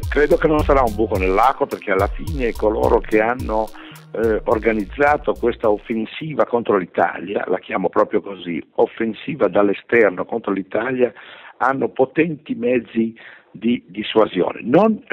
Credo che non sarà un buco nell'acqua, perché alla fine coloro che hanno organizzato questa offensiva contro l'Italia, la chiamo proprio così, offensiva dall'esterno contro l'Italia, hanno potenti mezzi di dissuasione. Non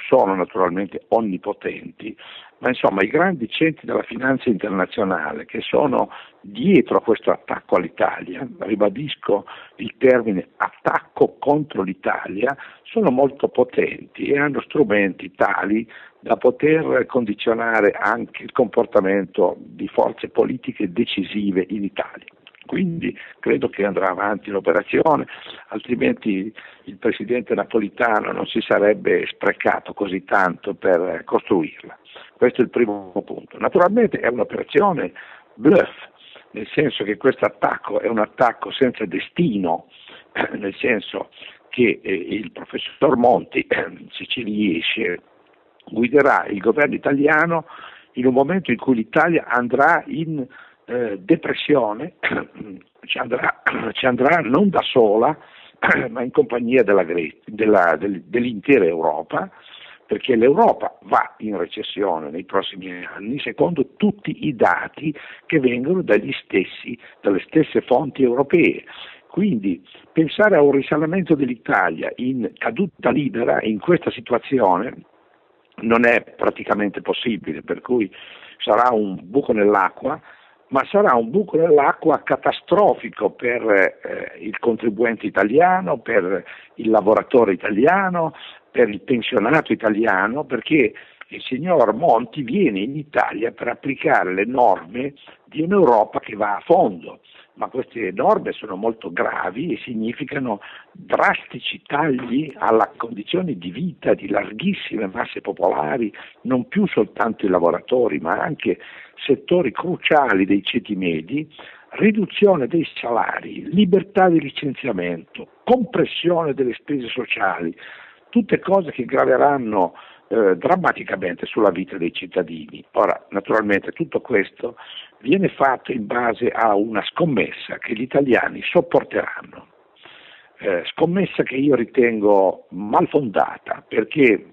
sono naturalmente onnipotenti, ma insomma i grandi centri della finanza internazionale che sono dietro a questo attacco all'Italia, ribadisco il termine attacco contro l'Italia, sono molto potenti e hanno strumenti tali da poter condizionare anche il comportamento di forze politiche decisive in Italia. Quindi credo che andrà avanti l'operazione, altrimenti il presidente Napolitano non si sarebbe sprecato così tanto per costruirla. Questo è il primo punto. Naturalmente è un'operazione bluff, nel senso che questo attacco è un attacco senza destino, nel senso che il professor Monti, se ci riesce, guiderà il governo italiano in un momento in cui l'Italia andrà in depressione, ci andrà non da sola, ma in compagnia dell'intera Europa, perché l'Europa va in recessione nei prossimi anni, secondo tutti i dati che vengono dalle stesse fonti europee. Quindi pensare a un risanamento dell'Italia in caduta libera in questa situazione non è praticamente possibile, per cui sarà un buco nell'acqua, ma sarà un buco nell'acqua catastrofico per il contribuente italiano, per il lavoratore italiano, per il pensionato italiano, perché il signor Monti viene in Italia per applicare le norme di un'Europa che va a fondo, ma queste norme sono molto gravi e significano drastici tagli alla condizione di vita di larghissime masse popolari, non più soltanto i lavoratori, ma anche settori cruciali dei ceti medi, riduzione dei salari, libertà di licenziamento, compressione delle spese sociali, tutte cose che graveranno drammaticamente sulla vita dei cittadini. Ora, naturalmente tutto questo viene fatto in base a una scommessa che gli italiani sopporteranno, scommessa che io ritengo malfondata, perché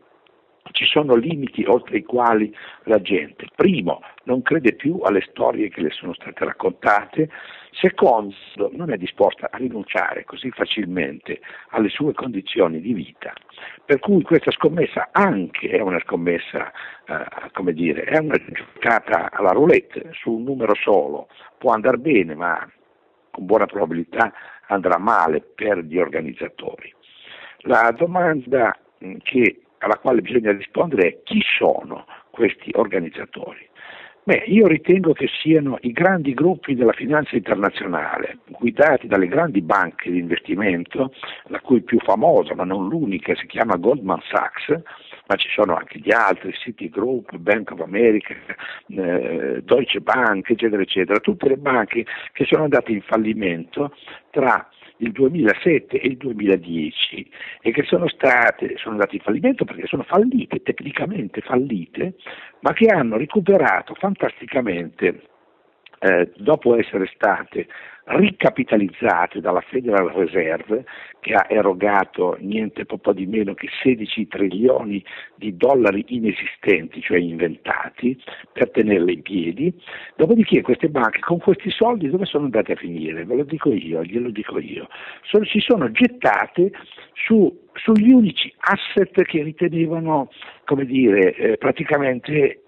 ci sono limiti oltre i quali la gente, primo, non crede più alle storie che le sono state raccontate, secondo, non è disposta a rinunciare così facilmente alle sue condizioni di vita. Per cui questa scommessa anche è una scommessa, è una giocata alla roulette su un numero solo, può andare bene, ma con buona probabilità andrà male per gli organizzatori. La domanda alla quale bisogna rispondere è: chi sono questi organizzatori? Io ritengo che siano i grandi gruppi della finanza internazionale, guidati dalle grandi banche di investimento, la cui più famosa, ma non l'unica, si chiama Goldman Sachs, ma ci sono anche gli altri, Citigroup, Bank of America, Deutsche Bank, eccetera, eccetera, tutte le banche che sono andate in fallimento tra il 2007 e il 2010 e che sono andate in fallimento perché sono fallite, tecnicamente fallite, ma che hanno recuperato fantasticamente dopo essere state ricapitalizzate dalla Federal Reserve, che ha erogato niente po' di meno che 16 trilioni di dollari inesistenti, cioè inventati, per tenerle in piedi. Dopodiché queste banche con questi soldi dove sono andate a finire? Glielo dico io. Si sono gettate sugli unici asset che ritenevano, praticamente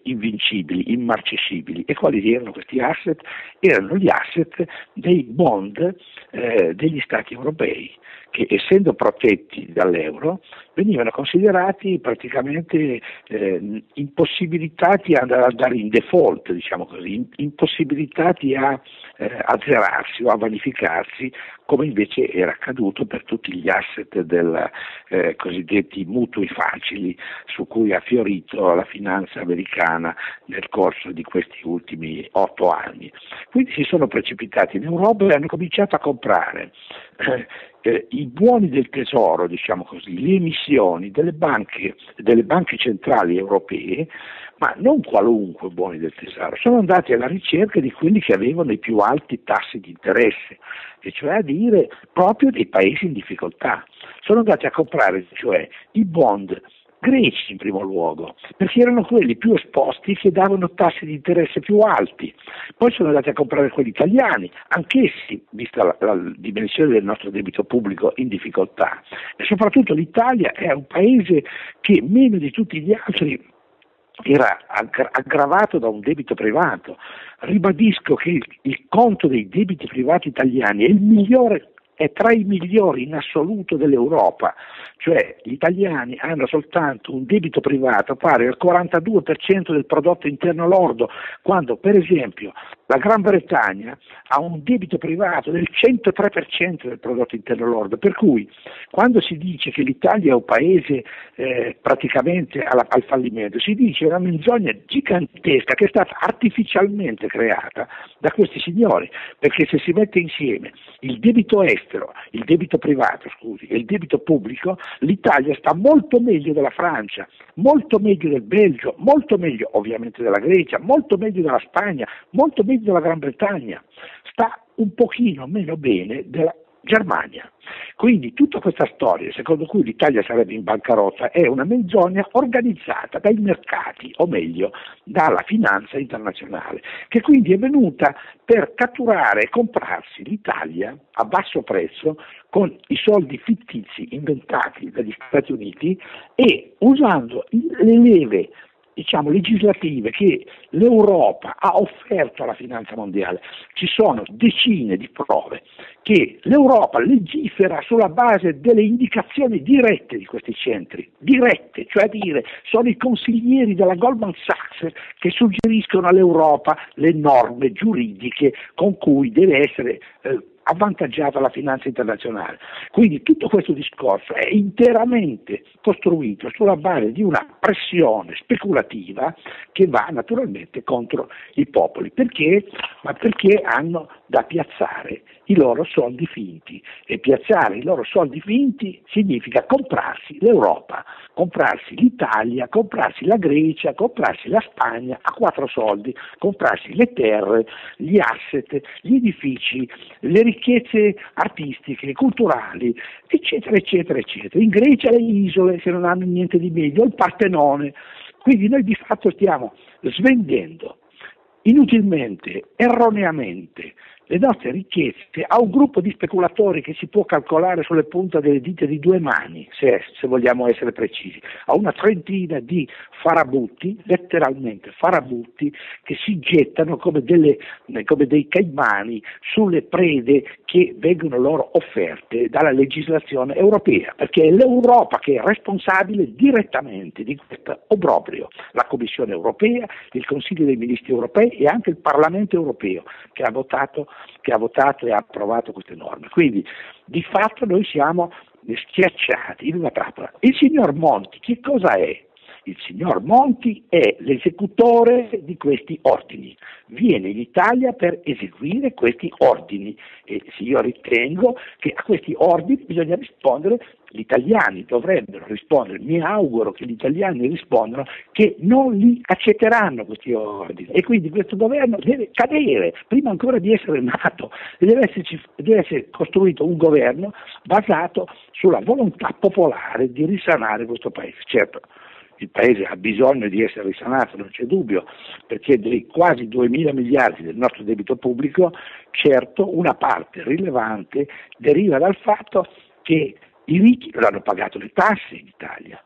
invincibili, immarcescibili. E quali erano questi asset? Erano gli asset dei bond degli Stati europei, che essendo protetti dall'euro venivano considerati praticamente impossibilitati ad andare in default, diciamo così, impossibilitati a azzerarsi o a vanificarsi, come invece era accaduto per tutti gli asset del cosiddetti mutui facili su cui ha fiorito la finanza americana nel corso di questi ultimi 8 anni. Quindi si sono precipitati in Europa e hanno cominciato a comprare i buoni del tesoro, diciamo così, le emissioni delle banche centrali europee, ma non qualunque buoni del tesoro, sono andati alla ricerca di quelli che avevano i più alti tassi di interesse, e cioè a dire proprio dei paesi in difficoltà. Sono andati a comprare cioè i bond greci in primo luogo, perché erano quelli più esposti che davano tassi di interesse più alti. Poi sono andati a comprare quelli italiani, anch'essi, vista la dimensione del nostro debito pubblico, in difficoltà. E soprattutto l'Italia è un paese che meno di tutti gli altri era aggravato da un debito privato. Ribadisco che il conto dei debiti privati italiani è il migliore, è tra i migliori in assoluto dell'Europa, cioè gli italiani hanno soltanto un debito privato pari al 42% del prodotto interno lordo, quando per esempio la Gran Bretagna ha un debito privato del 103% del prodotto interno lordo, per cui quando si dice che l'Italia è un paese praticamente al fallimento, si dice una menzogna gigantesca che è stata artificialmente creata da questi signori, perché se si mette insieme il debito estero, il debito privato, e il debito pubblico, l'Italia sta molto meglio della Francia, molto meglio del Belgio, molto meglio ovviamente della Grecia, molto meglio della Spagna, molto meglio della Gran Bretagna, sta un pochino meno bene della Germania. Quindi tutta questa storia secondo cui l'Italia sarebbe in bancarotta è una menzogna organizzata dai mercati, o meglio dalla finanza internazionale, che quindi è venuta per catturare e comprarsi l'Italia a basso prezzo con i soldi fittizi inventati dagli Stati Uniti e usando le leve legislative che l'Europa ha offerto alla finanza mondiale. Ci sono decine di prove che l'Europa legifera sulla base delle indicazioni dirette di questi centri, dirette, cioè a dire sono i consiglieri della Goldman Sachs che suggeriscono all'Europa le norme giuridiche con cui deve essere avvantaggiata la finanza internazionale. Quindi tutto questo discorso è interamente costruito sulla base di una pressione speculativa che va naturalmente contro i popoli. Perché? Ma perché hanno da piazzare i loro soldi finti, e piazzare i loro soldi finti significa comprarsi l'Europa, comprarsi l'Italia, comprarsi la Grecia, comprarsi la Spagna a 4 soldi, comprarsi le terre, gli asset, gli edifici, le ricchezze artistiche, culturali, eccetera, eccetera, eccetera. In Grecia le isole che non hanno niente di meglio, il Partenone. Quindi noi di fatto stiamo svendendo inutilmente, erroneamente, le nostre ricchezze a un gruppo di speculatori che si può calcolare sulle punte delle dita di 2 mani, se vogliamo essere precisi, a una trentina di farabutti, letteralmente farabutti, che si gettano come dei caimani sulle prede che vengono loro offerte dalla legislazione europea, perché è l'Europa che è responsabile direttamente di questo obbrobrio, la Commissione europea, il Consiglio dei Ministri europei e anche il Parlamento europeo che ha votato e ha approvato queste norme. Quindi di fatto noi siamo schiacciati in una trappola. Il signor Monti che cosa è? Il signor Monti è l'esecutore di questi ordini, viene in Italia per eseguire questi ordini e io ritengo che a questi ordini bisogna rispondere, gli italiani dovrebbero rispondere, mi auguro che gli italiani rispondano che non li accetteranno questi ordini e quindi questo governo deve cadere, prima ancora di essere nato, deve essere costruito un governo basato sulla volontà popolare di risanare questo paese. Certo, il Paese ha bisogno di essere risanato, non c'è dubbio, perché dei quasi 2.000 miliardi del nostro debito pubblico, certo una parte rilevante deriva dal fatto che i ricchi non hanno pagato le tasse in Italia.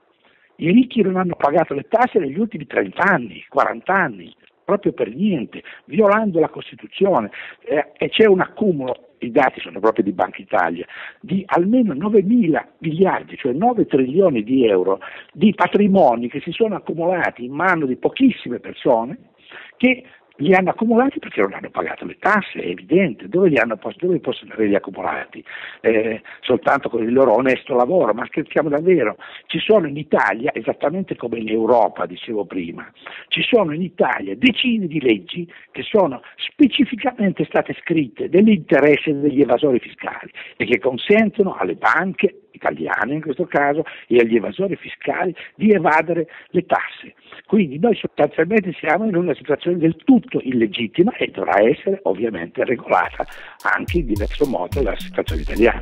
I ricchi non hanno pagato le tasse negli ultimi 30 anni, 40 anni, proprio per niente, violando la Costituzione e c'è un accumulo, i dati sono proprio di Banca Italia, di almeno 9.000 miliardi, cioè 9 trilioni di euro di patrimoni che si sono accumulati in mano di pochissime persone che li hanno accumulati perché non hanno pagato le tasse, è evidente, dove possono averli accumulati? Soltanto con il loro onesto lavoro, ma scherziamo davvero? Ci sono in Italia, esattamente come in Europa, dicevo prima, ci sono in Italia decine di leggi che sono specificamente state scritte nell'interesse degli evasori fiscali e che consentono alle banche italiane in questo caso e agli evasori fiscali di evadere le tasse. Quindi noi sostanzialmente siamo in una situazione del tutto illegittima e dovrà essere ovviamente regolata anche in diverso modo dalla situazione italiana.